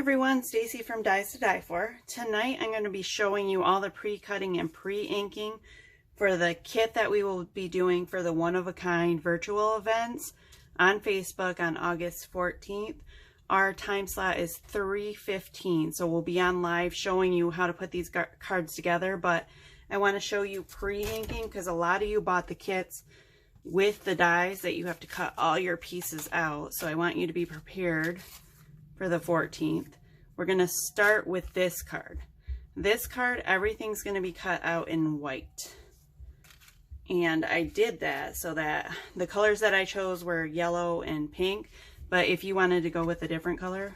everyone, Stacy from Dies to Die For. Tonight I'm going to be showing you all the pre-cutting and pre-inking for the kit that we will be doing for the one-of-a-kind virtual events on Facebook on August 14th. Our time slot is 3:15, so we'll be on live showing you how to put these cards together, but I want to show you pre-inking because a lot of you bought the kits with the dies that you have to cut all your pieces out, so I want you to be prepared for the 14th. We're going to start with this card. This card, everything's going to be cut out in white. And I did that so that the colors that I chose were yellow and pink, but if you wanted to go with a different color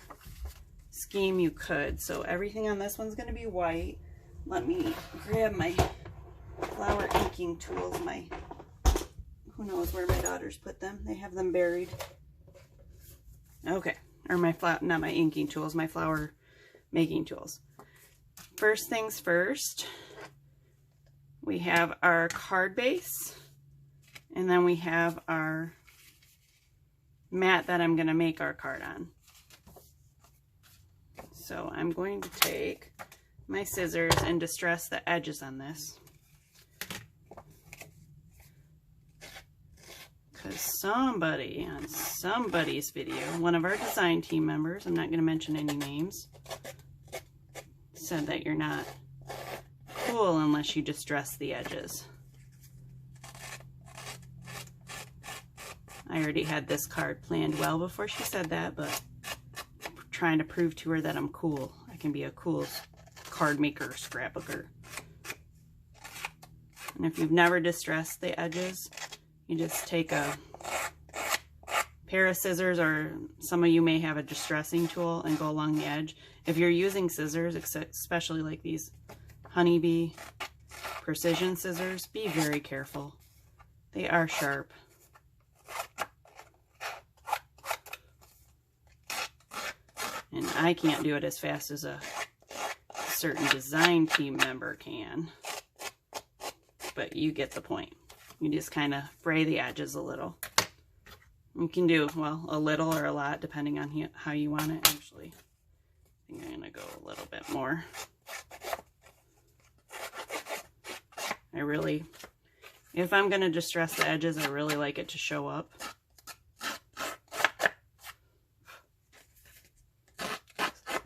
scheme, you could. So everything on this one's going to be white. Let me grab my flower inking tools. Who knows where my daughters put them? They have them buried. Okay. Or not my inking tools, my flower making tools. First things first, we have our card base, and then we have our mat that I'm going to make our card on. So I'm going to take my scissors and distress the edges on this. Because somebody on somebody's video, one of our design team members, I'm not going to mention any names, said that you're not cool unless you distress the edges. I already had this card planned well before she said that, but I'm trying to prove to her that I'm cool. I can be a cool card maker, scrapbooker. And if you've never distressed the edges, you just take a pair of scissors, or some of you may have a distressing tool, and go along the edge. If you're using scissors, especially like these Honeybee precision scissors, be very careful. They are sharp. And I can't do it as fast as a certain design team member can. But you get the point. You just kind of fray the edges a little. You can do, well, a little or a lot, depending on how you want it. Actually, I think I'm going to go a little bit more. If I'm going to distress the edges, I really like it to show up.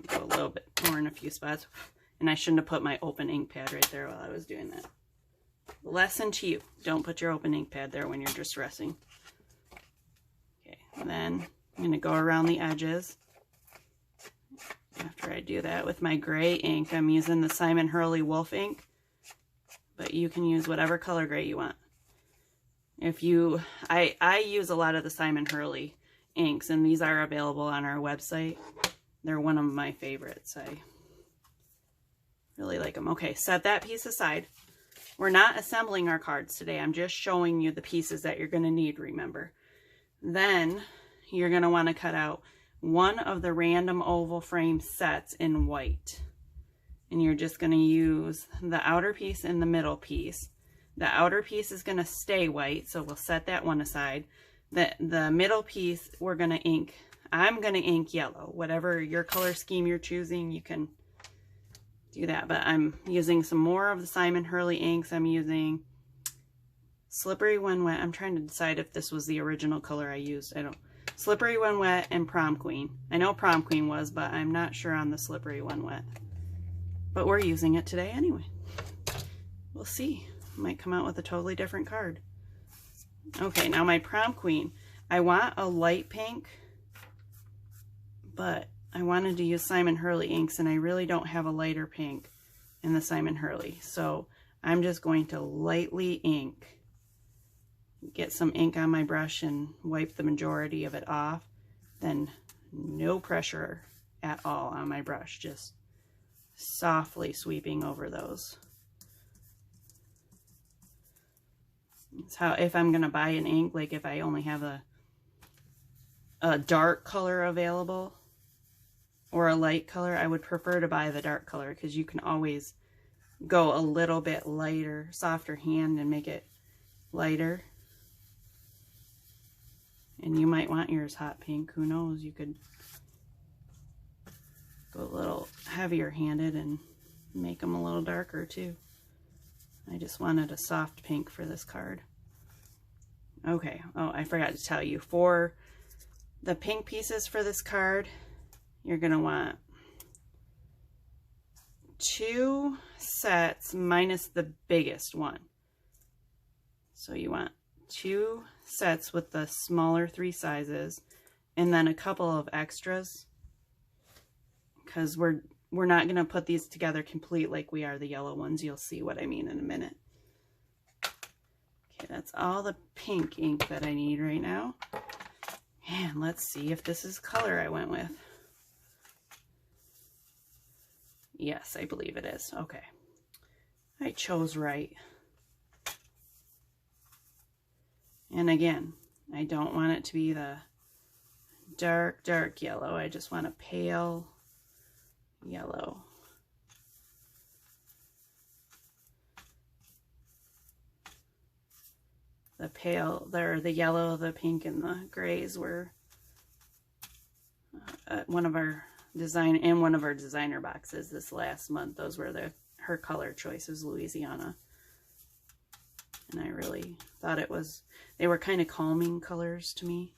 Go a little bit more in a few spots. And I shouldn't have put my open ink pad right there while I was doing that. Lesson to you, don't put your open ink pad there when you're distressing. Okay, and then I'm going to go around the edges. After I do that with my gray ink, I'm using the Simon Hurley Wolf ink, but you can use whatever color gray you want. I use a lot of the Simon Hurley inks, and these are available on our website. They're one of my favorites. I really like them. Okay, set that piece aside. We're not assembling our cards today. I'm just showing you the pieces that you're going to need, remember. Then you're going to want to cut out one of the random oval frame sets in white. And you're just going to use the outer piece and the middle piece. The outer piece is going to stay white, so we'll set that one aside. The middle piece we're going to ink. I'm going to ink yellow. Whatever your color scheme you're choosing, you can do that, but I'm using some more of the Simon Hurley inks. I'm using Slippery When Wet. I'm trying to decide if this was the original color I used. Slippery When Wet and Prom Queen. I know Prom Queen was, but I'm not sure on the Slippery When Wet. But we're using it today anyway. We'll see. Might come out with a totally different card. Okay, now my Prom Queen. I want a light pink, but I wanted to use Simon Hurley inks, and I really don't have a lighter pink in the Simon Hurley. So I'm just going to lightly ink. Get some ink on my brush and wipe the majority of it off. Then no pressure at all on my brush. Just softly sweeping over those. It's how, if I'm going to buy an ink, like if I only have a dark color available, or a light color, I would prefer to buy the dark color because you can always go a little bit lighter, softer hand and make it lighter. And you might want yours hot pink, who knows, you could go a little heavier handed and make them a little darker too. I just wanted a soft pink for this card. Okay, oh, I forgot to tell you, for the pink pieces for this card, you're going to want 2 sets minus the biggest one. So you want 2 sets with the smaller 3 sizes, and then a couple of extras, because we're not going to put these together complete like we are the yellow ones. You'll see what I mean in a minute. Okay, that's all the pink ink that I need right now. And let's see if this is the color I went with. Yes, I believe it is. Okay. I chose right. And again, I don't want it to be the dark, dark yellow. I just want a pale yellow. The pale, the yellow, the pink, and the grays were one of our designer boxes this last month. Those were her color choices, Louisiana. And I really thought they were kind of calming colors to me.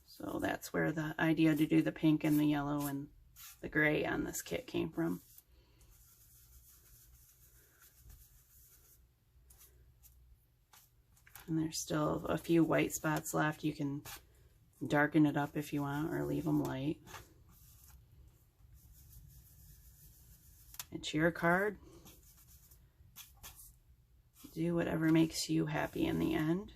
So that's where the idea to do the pink and the yellow and the gray on this kit came from. And there's still a few white spots left. You can darken it up if you want, or leave them light. It's your card. Do whatever makes you happy in the end.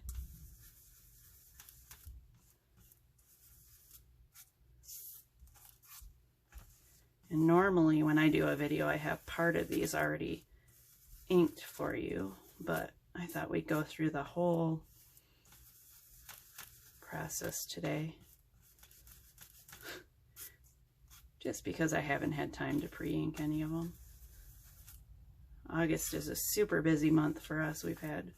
And normally when I do a video, I have part of these already inked for you, but I thought we'd go through the whole process today. Just because I haven't had time to pre-ink any of them. August is a super busy month for us. We've had,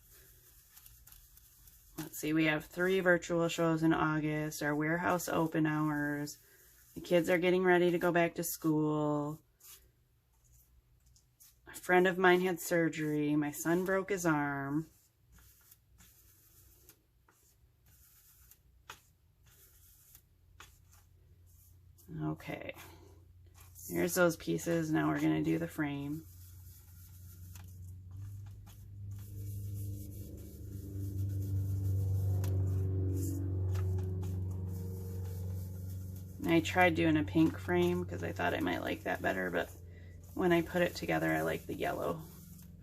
let's see, we have 3 virtual shows in August, our warehouse open hours, the kids are getting ready to go back to school, a friend of mine had surgery, my son broke his arm. Okay, here's those pieces. Now we're going to do the frame. I tried doing a pink frame because I thought I might like that better, but when I put it together, I like the yellow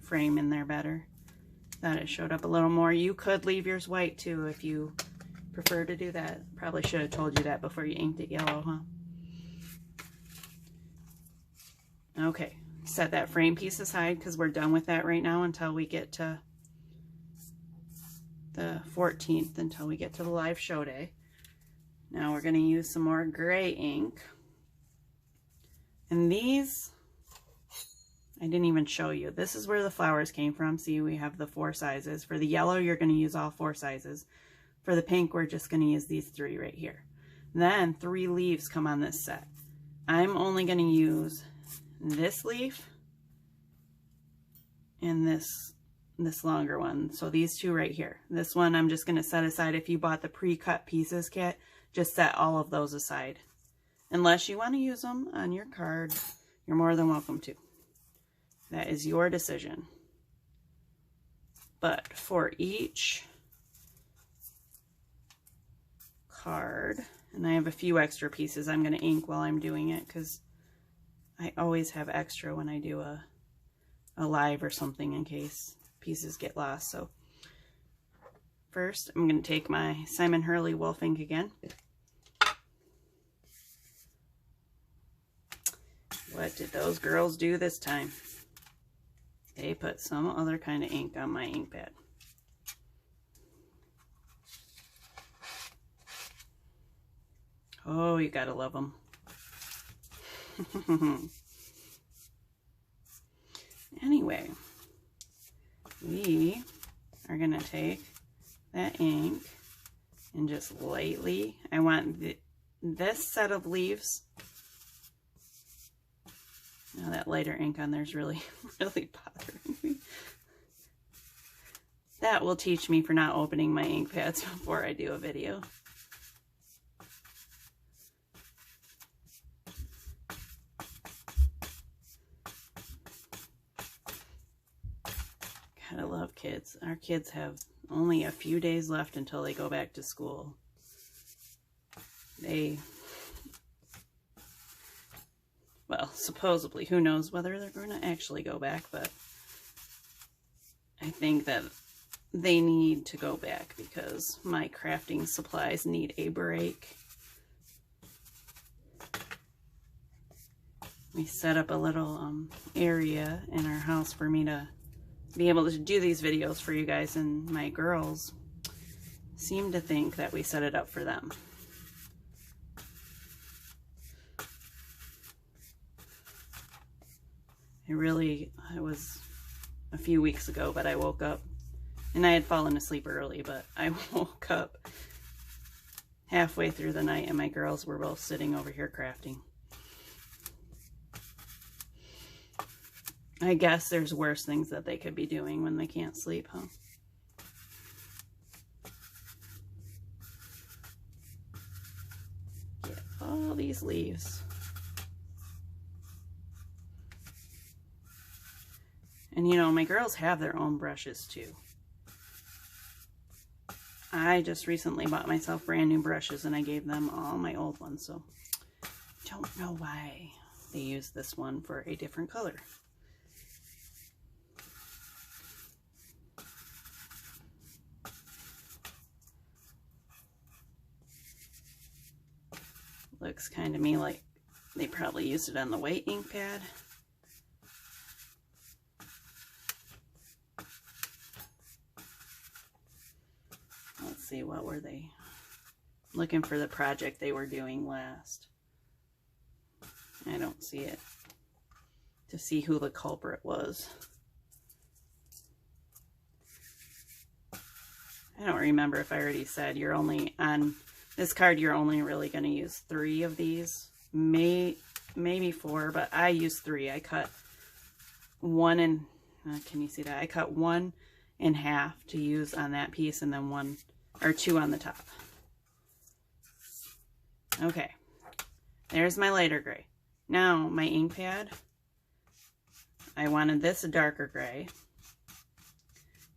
frame in there better. Thought it showed up a little more. You could leave yours white too if you prefer to do that. Probably should have told you that before you inked it yellow, huh? Okay, set that frame piece aside because we're done with that right now until we get to the 14th, until we get to the live show day. Now we're going to use some more gray ink. And these, I didn't even show you. This is where the flowers came from. See, we have the 4 sizes. For the yellow, you're going to use all 4 sizes. For the pink, we're just going to use these 3 right here. Then 3 leaves come on this set. I'm only going to use this leaf and this longer one. So these 2 right here. This one I'm just going to set aside. If you bought the pre-cut pieces kit, just set all of those aside. Unless you want to use them on your card, you're more than welcome to. That is your decision. But for each card, and I have a few extra pieces I'm going to ink while I'm doing it because I always have extra when I do a live or something in case pieces get lost. So first, I'm going to take my Simon Hurley Wolf ink again. What did those girls do this time? They put some other kind of ink on my ink pad. Oh, you gotta love them. Anyway, we are going to take that ink and just lightly, I want this set of leaves, now that lighter ink on there is really, really bothering me. That will teach me for not opening my ink pads before I do a video. God, I love kids. Our kids have only a few days left until they go back to school. Well, supposedly, who knows whether they're going to actually go back, but I think that they need to go back because my crafting supplies need a break. We set up a little area in our house for me to be able to do these videos for you guys, and my girls seem to think that we set it up for them. It was a few weeks ago, but I woke up, and I had fallen asleep early, but I woke up halfway through the night and my girls were both sitting over here crafting. I guess there's worse things that they could be doing when they can't sleep, huh? Get all these leaves. And you know, my girls have their own brushes too. I just recently bought myself brand new brushes and I gave them all my old ones, so don't know why they use this one for a different color. Looks kind of me like they probably used it on the white ink pad. Let's see, what were they? Looking for the project they were doing last. I don't see it. To see who the culprit was. I don't remember if I already said you're only on this card, you're only really going to use 3 of these. Maybe 4, but I use 3. I cut one in, can you see that? I cut 1 in half to use on that piece and then 1 or 2 on the top. Okay, there's my lighter gray. Now my ink pad, I wanted this a darker gray,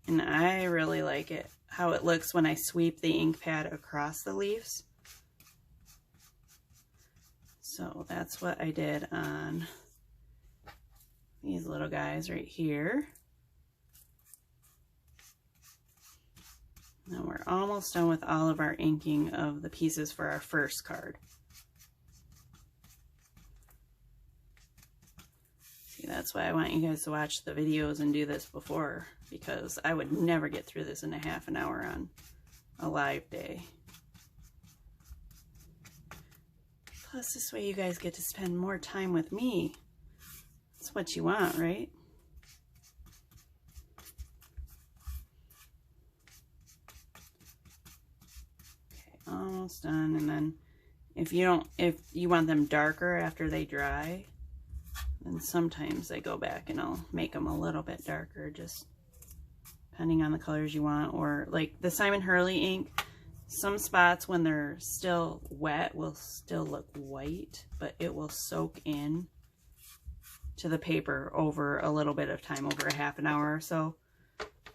and I really like it, how it looks when I sweep the ink pad across the leaves. So that's what I did on these little guys right here. Now we're almost done with all of our inking of the pieces for our first card. See, that's why I want you guys to watch the videos and do this before, because I would never get through this in a half an hour on a live day. Plus, this way you guys get to spend more time with me. That's what you want, right? Okay, almost done. And then if you want them darker after they dry, then sometimes I go back and I'll make them a little bit darker, just depending on the colors you want. Or like the Simon Hurley ink, some spots when they're still wet will still look white, but it will soak in to the paper over a little bit of time, over a half an hour or so.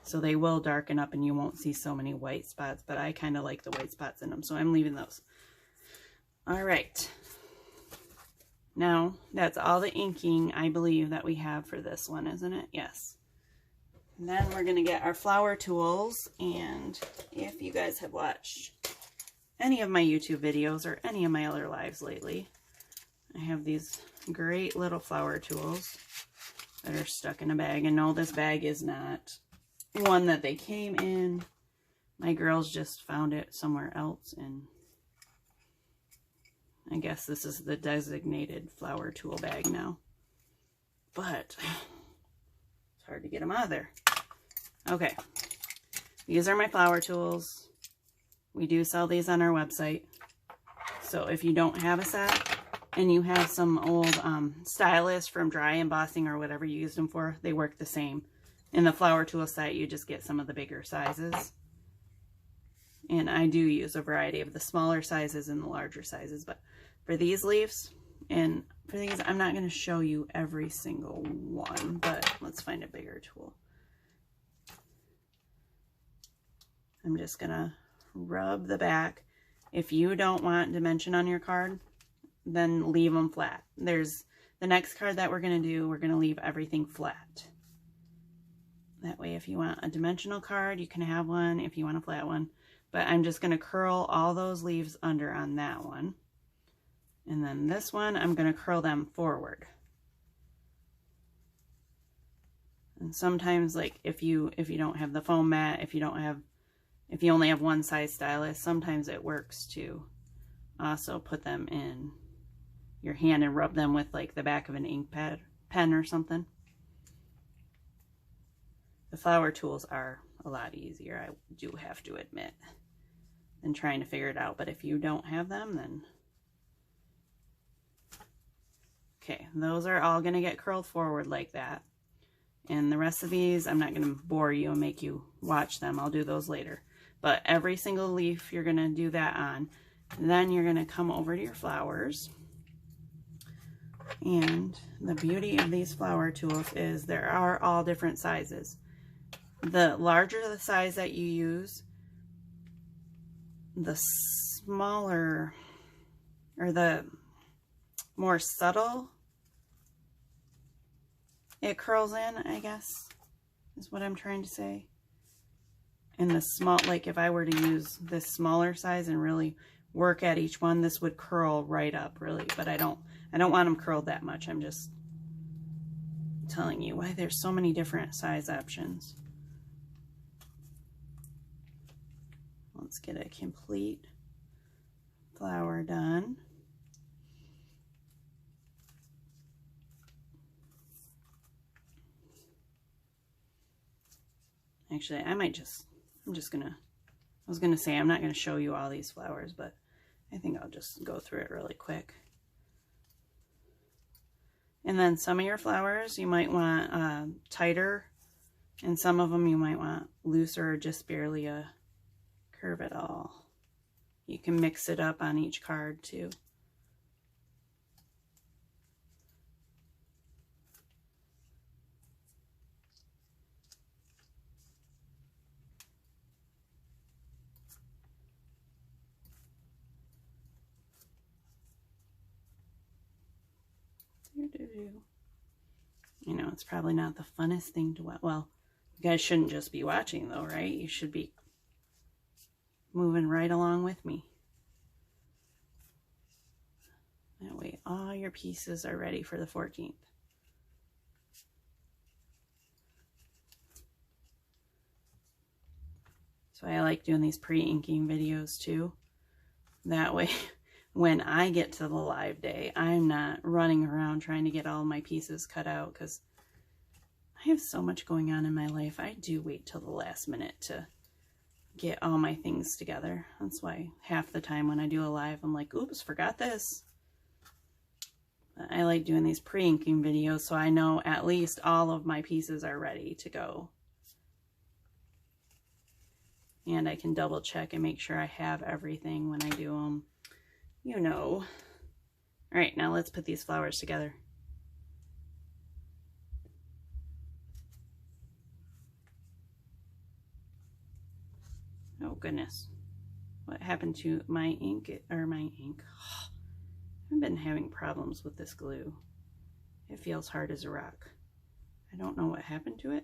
So they will darken up and you won't see so many white spots, but I kind of like the white spots in them, so I'm leaving those. All right. Now, that's all the inking, I believe, that we have for this one, isn't it? Yes. And then we're going to get our flower tools, and if you guys have watched any of my YouTube videos or any of my other lives lately, I have these great little flower tools that are stuck in a bag. And no, this bag is not one that they came in. My girls just found it somewhere else, and I guess this is the designated flower tool bag now. But it's hard to get them out of there. Okay, these are my flower tools. We do sell these on our website. So if you don't have a set and you have some old stylus from dry embossing or whatever you used them for, they work the same. In the flower tool set, you just get some of the bigger sizes. And I do use a variety of the smaller sizes and the larger sizes, but for these leaves and for these, I'm not going to show you every single one, but let's find a bigger tool. I'm just going to rub the back. If you don't want dimension on your card, then leave them flat. There's the next card that we're going to do, we're going to leave everything flat. That way, if you want a dimensional card, you can have one if you want a flat one. But I'm just going to curl all those leaves under on that one. And then this one, I'm going to curl them forward. And sometimes, like if you don't have the foam mat, if you only have one size stylus, sometimes it works to also put them in your hand and rub them with like the back of an ink pen or something. The flower tools are a lot easier, I do have to admit, than trying to figure it out. But if you don't have them, then... Okay, those are all going to get curled forward like that. And the rest of these, I'm not going to bore you and make you watch them. I'll do those later. But every single leaf, you're going to do that on. And then you're going to come over to your flowers. And the beauty of these flower tools is there are all different sizes. The larger the size that you use, the smaller or the more subtle it curls in, I guess, is what I'm trying to say. And the small, like if I were to use this smaller size and really work at each one, this would curl right up really, but I don't want them curled that much. I'm just telling you why there's so many different size options. Let's get a complete flower done. Actually, I was gonna say I'm not gonna show you all these flowers, but I think I'll just go through it really quick. And then some of your flowers you might want tighter, and some of them you might want looser or just barely a curve at all. You can mix it up on each card too. You know, it's probably not the funnest thing to watch. Well, you guys shouldn't just be watching though, right? You should be moving right along with me. That way all your pieces are ready for the 14th. So I like doing these pre-inking videos too. That way when I get to the live day, I'm not running around trying to get all my pieces cut out, because I have so much going on in my life. I do wait till the last minute to get all my things together. That's why half the time when I do a live, I'm like, oops, forgot this. But I like doing these pre-inking videos so I know at least all of my pieces are ready to go. And I can double check and make sure I have everything when I do them. You know. All right, now let's put these flowers together. Oh goodness. What happened to my ink, I've been having problems with this glue. It feels hard as a rock. I don't know what happened to it.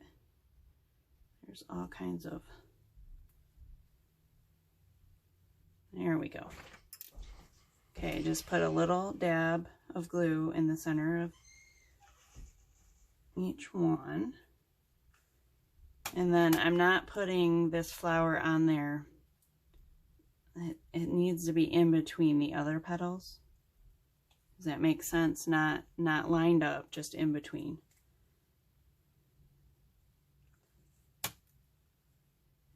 There's all kinds of... There we go. Okay, just put a little dab of glue in the center of each one. And then I'm not putting this flower on there. It needs to be in between the other petals. Does that make sense? Not lined up, just in between.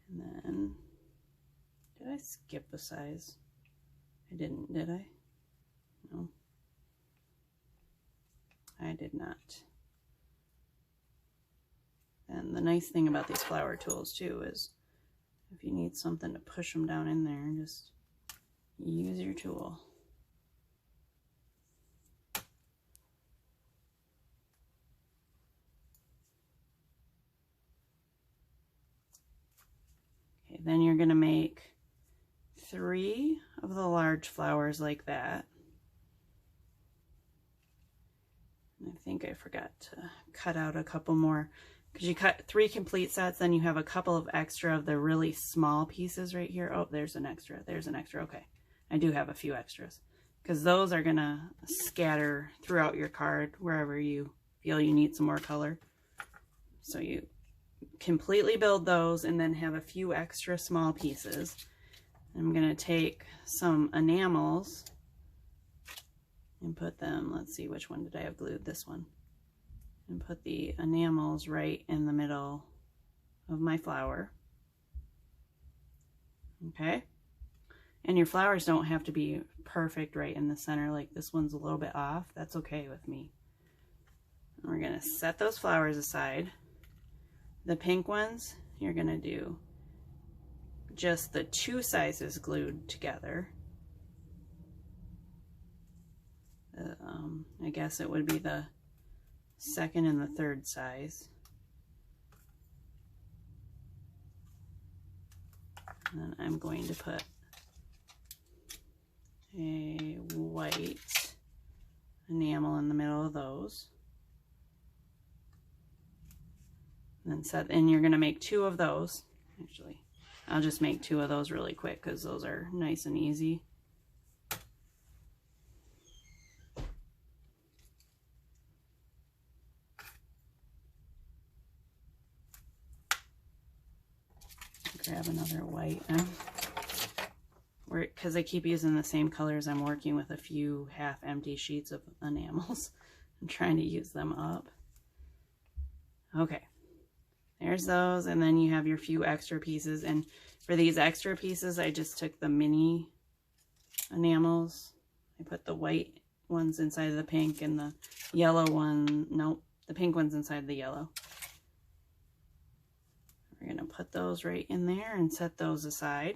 And then, did I skip a size? I didn't, did I? I did not. And the nice thing about these flower tools too is if you need something to push them down in there, just use your tool. Okay, then you're going to make 3 of the large flowers like that. I think I forgot to cut out a couple more, because you cut 3 complete sets, then you have a couple of extra of the really small pieces right here. Oh, there's an extra. There's an extra. Okay, I do have a few extras, because those are going to scatter throughout your card wherever you feel you need some more color. So you completely build those and then have a few extra small pieces. I'm going to take some enamels and put them, let's see, which one did I have glued? This one. And put the enamels right in the middle of my flower. Okay. And your flowers don't have to be perfect right in the center, like this one's a little bit off. That's okay with me. And we're going to set those flowers aside. The pink ones, you're going to do just the 2 sizes glued together. I guess it would be the 2nd and the 3rd size. And then I'm going to put a white enamel in the middle of those. And you're going to make 2 of those. Actually, I'll just make 2 of those really quick because those are nice and easy. Grab another white now. Because I keep using the same colors, I'm working with a few half-empty sheets of enamels. I'm trying to use them up. Okay, there's those, and then you have your few extra pieces. And for these extra pieces, I just took the mini enamels. I put the white ones inside of the pink and the yellow one, nope, the pink one's inside the yellow. We're going to put those right in there and set those aside.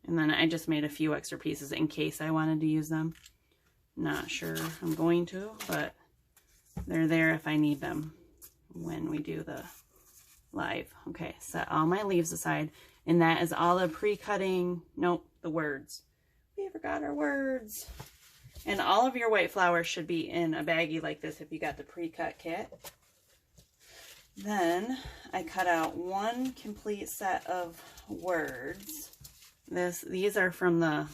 And then I just made a few extra pieces in case I wanted to use them. Not sure I'm going to, but they're there if I need them when we do the live. Okay, set all my leaves aside. And that is all the pre-cutting, nope, the words. We forgot our words. And all of your white flowers should be in a baggie like this if you got the pre-cut kit. Then I cut out 1 complete set of words. These are from the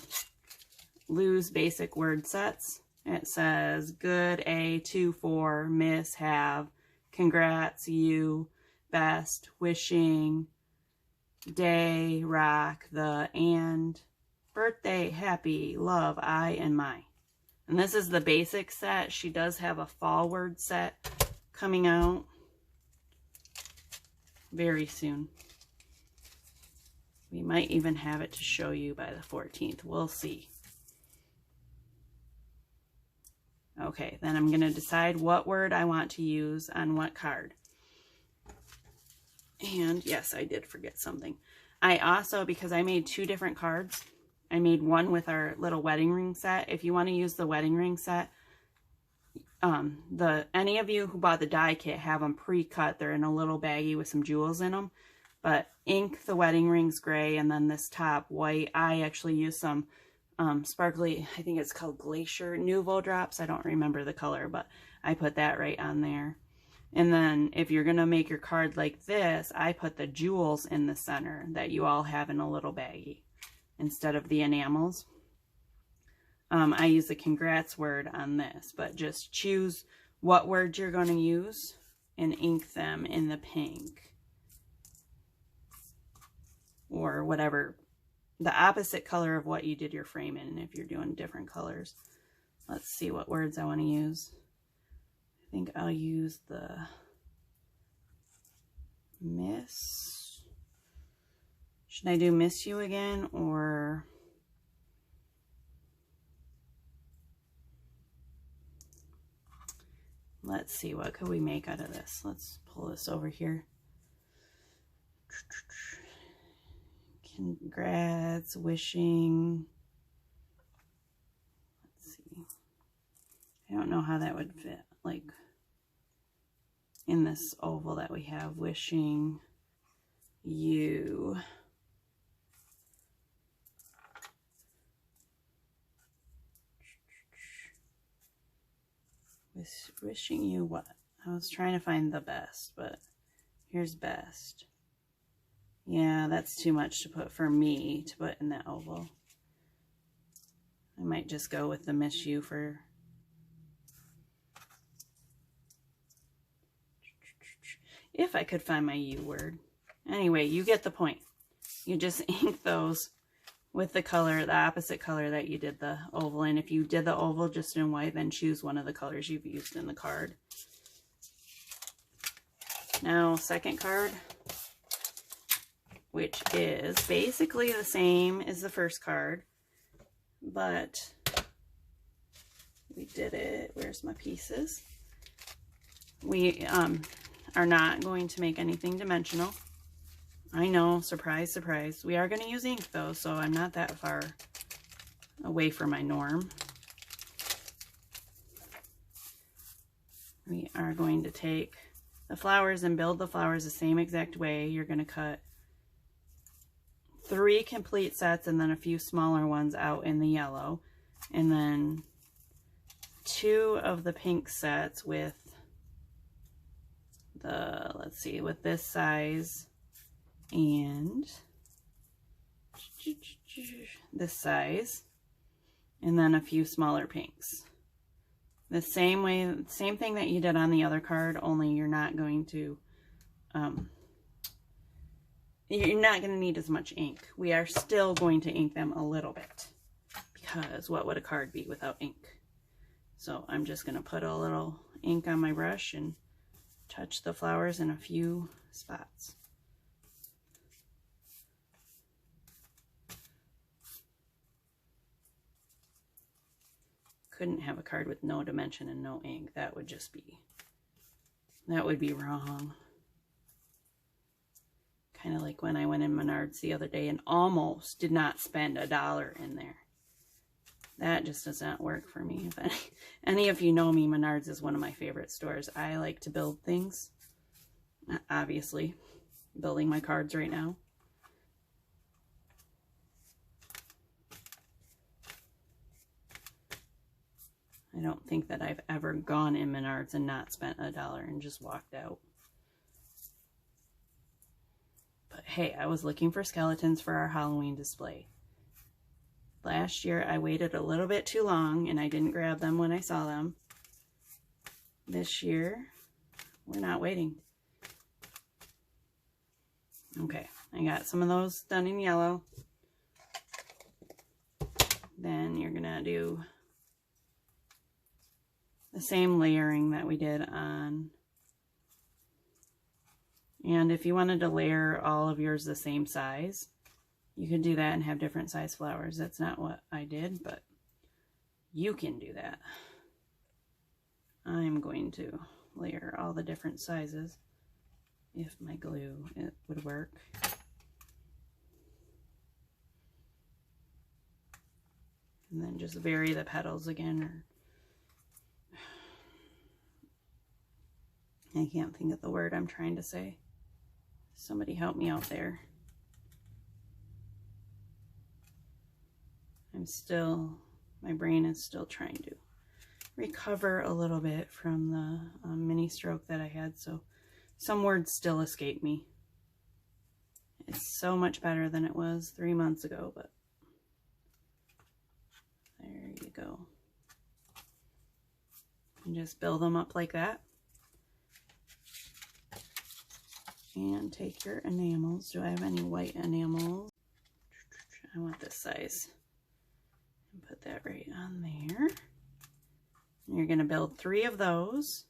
Lou's Basic Word Sets. It says good, a, to, for, miss, have, congrats, you, best, wishing, day, rock, the, and, birthday, happy, love, I, and my. And this is the basic set. She does have a fall word set coming out very soon. We might even have it to show you by the 14th. We'll see. Okay, then I'm going to decide what word I want to use on what card. And yes, I did forget something. I also, because I made 2 different cards, I made one with our little wedding ring set. If you want to use the wedding ring set, any of you who bought the die kit have them pre-cut. They're in a little baggie with some jewels in them. But ink the wedding rings gray, and then this top white. I actually used some sparkly, I think it's called Glacier Nouveau drops. I don't remember the color, but I put that right on there. And then if you're going to make your card like this, I put the jewels in the center that you all have in a little baggie instead of the enamels. I use the congrats word on this, but just choose what words you're going to use and ink them in the pink or whatever, the opposite color of what you did your frame in if you're doing different colors. Let's see what words I want to use. I think I'll use the miss. Should I do miss you again, or Let's see, what could we make out of this? Let's pull this over here. Congrats, wishing. Let's see. I don't know how that would fit, like in this oval that we have. Wishing you wishing you what? I was trying to find the best, but here's best. Yeah, that's too much to put for me to put in that oval. I might just go with the miss you for... If I could find my U word. Anyway, you get the point. You just ink those with the color, the opposite color that you did the oval in. If you did the oval just in white, then choose one of the colors you've used in the card. Now, second card, which is basically the same as the first card, but we did it. Where's my pieces? We are not going to make anything dimensional. I know, surprise, surprise. We are going to use ink though, so I'm not that far away from my norm. We are going to take the flowers and build the flowers the same exact way. You're going to cut 3 complete sets and then a few smaller ones out in the yellow. And then 2 of the pink sets with the, let's see, with this size and this size, and then a few smaller pinks. The same way, same thing that you did on the other card, only you're not going to need as much ink. We are still going to ink them a little bit, because what would a card be without ink? So I'm just going to put a little ink on my brush and touch the flowers in a few spots. Couldn't have a card with no dimension and no ink. That would just be, that would be wrong. Kind of like when I went in Menards the other day and almost did not spend $1 in there. That just does not work for me. If any of you know me, Menards is one of my favorite stores. I like to build things. Obviously, building my cards right now. I don't think that I've ever gone in Menards and not spent $1 and just walked out. But hey, I was looking for skeletons for our Halloween display. Last year I waited a little bit too long and I didn't grab them when I saw them. This year, we're not waiting. Okay, I got some of those done in yellow. Then you're gonna do the same layering that we did on, and if you wanted to layer all of yours the same size, you could do that and have different size flowers. That's not what I did, but you can do that. I'm going to layer all the different sizes if my glue would work. And then just vary the petals again, or I can't think of the word I'm trying to say. Somebody help me out there. My brain is still trying to recover a little bit from the mini stroke that I had, so some words still escape me. It's so much better than it was 3 months ago, but there you go. And just build them up like that. And take your enamels. Do I have any white enamels? I want this size. And put that right on there. And you're going to build 3 of those.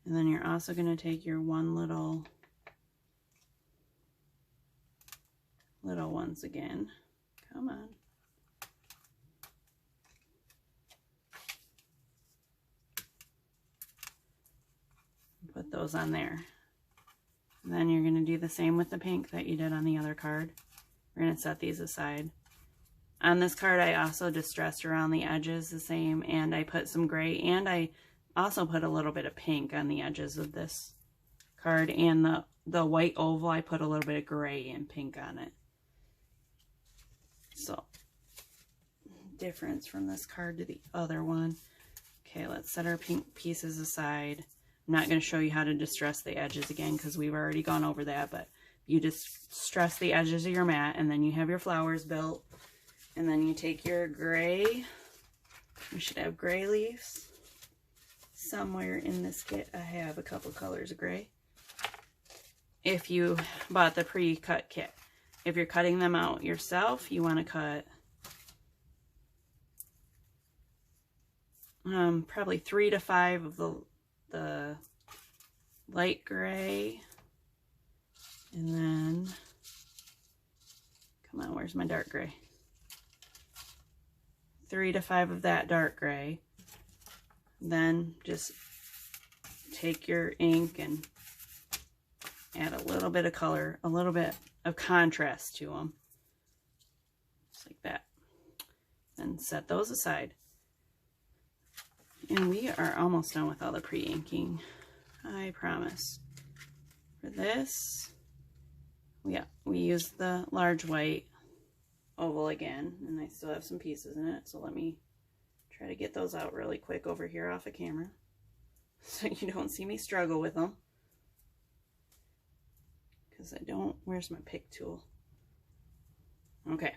And then you're also going to take your one little ones again. Come on. put those on there. And then you're going to do the same with the pink that you did on the other card. We're going to set these aside. On this card, I also distressed around the edges the same, and I put some gray, and I also put a little bit of pink on the edges of this card, and the white oval, I put a little bit of gray and pink on it. So, difference from this card to the other one. Okay, let's set our pink pieces aside. I'm not going to show you how to distress the edges again because we've already gone over that, but you just stress the edges of your mat, and then you have your flowers built. And then you take your gray, you should have gray leaves. Somewhere in this kit I have a couple colors of gray. If you bought the pre-cut kit. If you're cutting them out yourself, you want to cut probably 3 to 5 of the light gray. And then, come on, where's my dark gray? 3 to 5 of that dark gray. Then just take your ink and add a little bit of color, a little bit of contrast to them. Just like that. And set those aside. And we are almost done with all the pre-inking, I promise. For this, we use the large white oval again, and I still have some pieces in it, so let me try to get those out really quick over here off of camera so you don't see me struggle with them, because I don't. Where's my pick tool? Okay,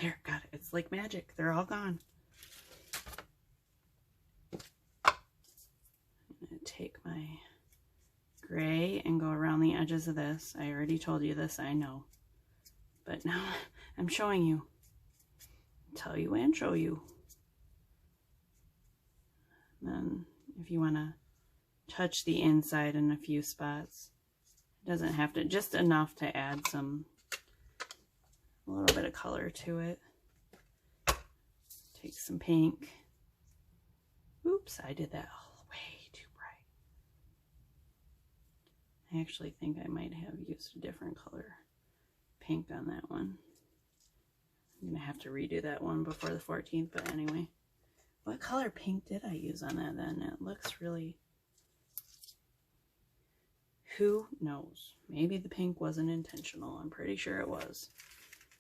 there, got it. It's like magic, they're all gone. I'm gonna take my gray and go around the edges of this. I already told you this, I know, but now I'm showing you. Tell you and show you. Then if you want to touch the inside in a few spots, it doesn't have to, just enough to add a little bit of color to it. Take some pink. Oops, I did that way too bright. I actually think I might have used a different color pink on that one. I'm going to have to redo that one before the 14th, but anyway. What color pink did I use on that then? It looks really... Who knows? Maybe the pink wasn't intentional. I'm pretty sure it was.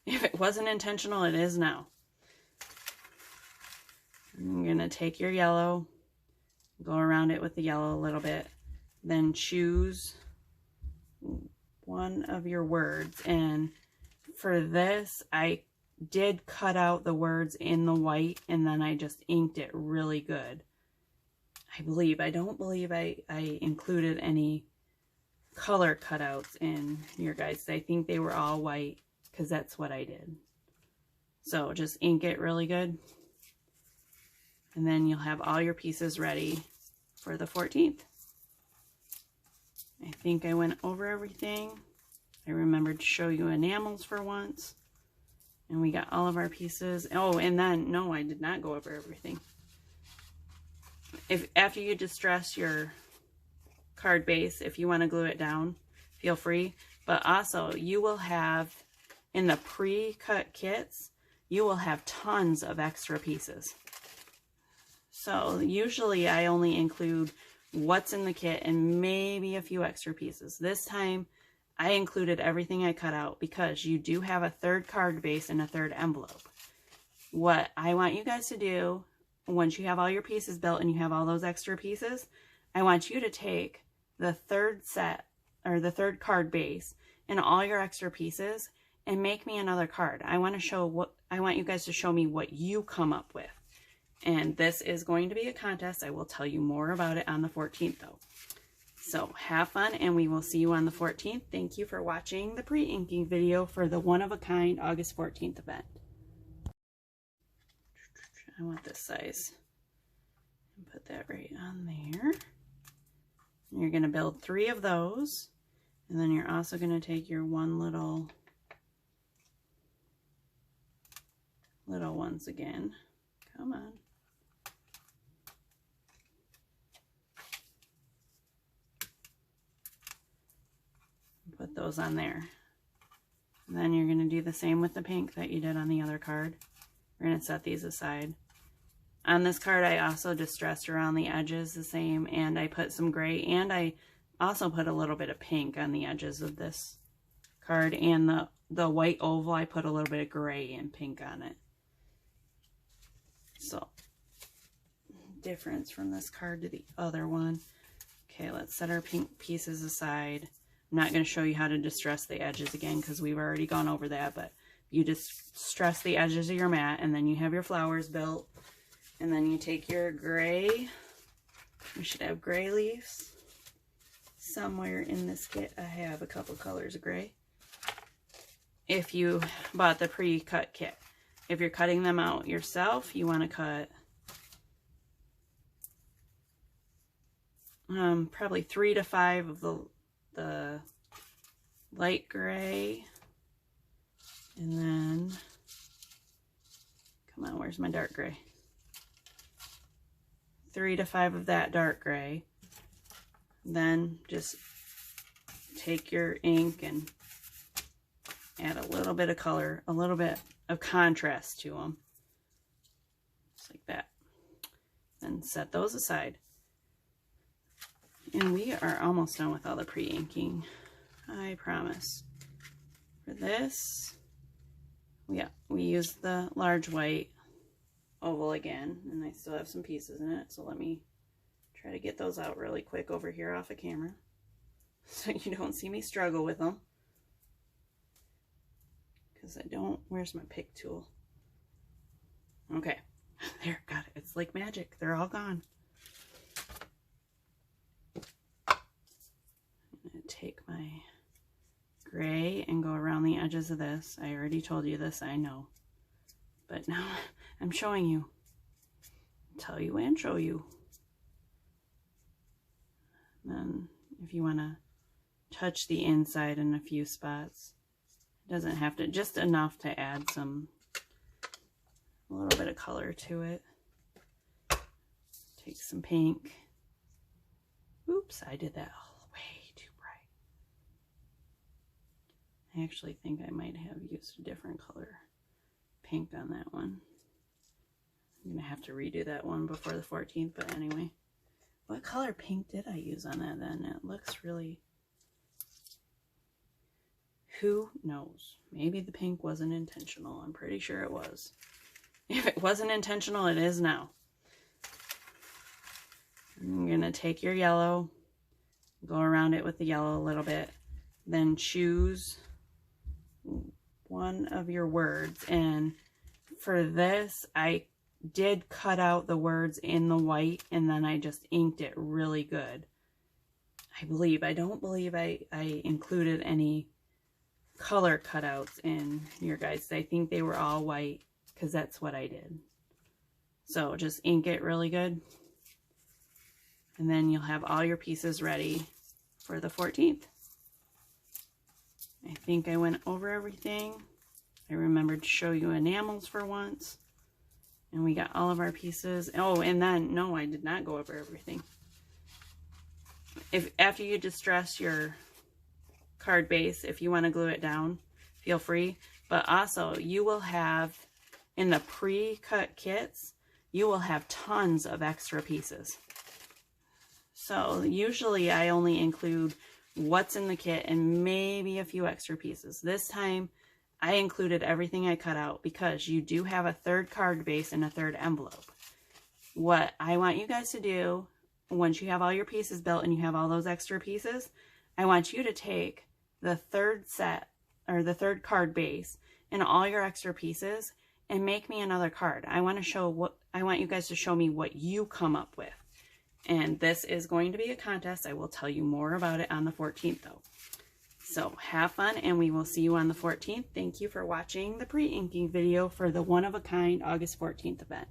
If it wasn't intentional, it is now. I'm going to take your yellow, go around it with the yellow a little bit, then choose one of your words. And for this, I did cut out the words in the white, and then I just inked it really good. I don't believe I included any color cutouts in your guys. I think they were all white because that's what I did. So just ink it really good, and then you'll have all your pieces ready for the 14th. I think I went over everything. I remembered to show you enamels for once. And we got all of our pieces. Oh, and then, no, I did not go over everything. After you distress your card base, if you want to glue it down, feel free. But also, you will have, in the pre-cut kits, you will have tons of extra pieces. So, usually I only include what's in the kit and maybe a few extra pieces. This time, I included everything I cut out because you do have a third card base and a third envelope. What I want you guys to do, once you have all your pieces built and you have all those extra pieces, I want you to take the third set, or the third card base, and all your extra pieces, and make me another card. I want you guys to show me what you come up with. And this is going to be a contest. I will tell you more about it on the 14th though. So have fun, and we will see you on the 14th. Thank you for watching the pre-inking video for the one-of-a-kind August 14th event. I want this size. Put that right on there. And you're going to build 3 of those. And then you're also going to take your one little ones again. Come on. Put those on there. And then you're going to do the same with the pink that you did on the other card. We're going to set these aside. On this card, I also distressed around the edges the same, and I put some gray, and I also put a little bit of pink on the edges of this card, and the white oval, I put a little bit of gray and pink on it. So, difference from this card to the other one. Okay, let's set our pink pieces aside. I'm not going to show you how to distress the edges again because we've already gone over that, but you just distress the edges of your mat, and then you have your flowers built. And then you take your gray. We should have gray leaves. Somewhere in this kit, I have a couple colors of gray. If you bought the pre-cut kit. If you're cutting them out yourself, you want to cut probably 3 to 5 of the light gray. And then, come on, where's my dark gray? 3 to 5 of that dark gray. Then just take your ink and add a little bit of color, a little bit of contrast to them. Just like that. Then set those aside. And we are almost done with all the pre-inking, I promise. For this, yeah, we used the large white oval again, and I still have some pieces in it, so let me try to get those out really quick over here off of camera so you don't see me struggle with them, because I don't. Where's my pick tool? Okay, there, got it. It's like magic, they're all gone. I'm gonna take my gray and go around the edges of this. I already told you this, I know, but now I'm showing you. Tell you and show you. And then if you want to touch the inside in a few spots, it doesn't have to, just enough to add a little bit of color to it. Take some pink. Oops, I did that way too bright. I actually think I might have used a different color pink on that one. I'm going to have to redo that one before the 14th, but anyway. What color pink did I use on that then? It looks really... Who knows? Maybe the pink wasn't intentional. I'm pretty sure it was. If it wasn't intentional, it is now. I'm going to take your yellow, go around it with the yellow a little bit, then choose one of your words. And for this, I did cut out the words in the white, and then I just inked it really good. I don't believe I included any color cutouts in your guys. I think they were all white because that's what I did. So just ink it really good, and then you'll have all your pieces ready for the 14th. I think I went over everything. I remembered to show you enamels for once. And we got all of our pieces. Oh, and then, no, I did not go over everything. After you distress your card base, if you want to glue it down, feel free. But also, you will have, in the pre-cut kits, you will have tons of extra pieces. So, usually I only include what's in the kit and maybe a few extra pieces. This time, I included everything I cut out because you do have a third card base and a third envelope. What I want you guys to do, once you have all your pieces built and you have all those extra pieces, I want you to take the third set, or the third card base, and all your extra pieces, and make me another card. I want you guys to show me what you come up with. And this is going to be a contest. I will tell you more about it on the 14th though. So have fun, and we will see you on the 14th. Thank you for watching the pre-inking video for the one-of-a-kind August 14th event.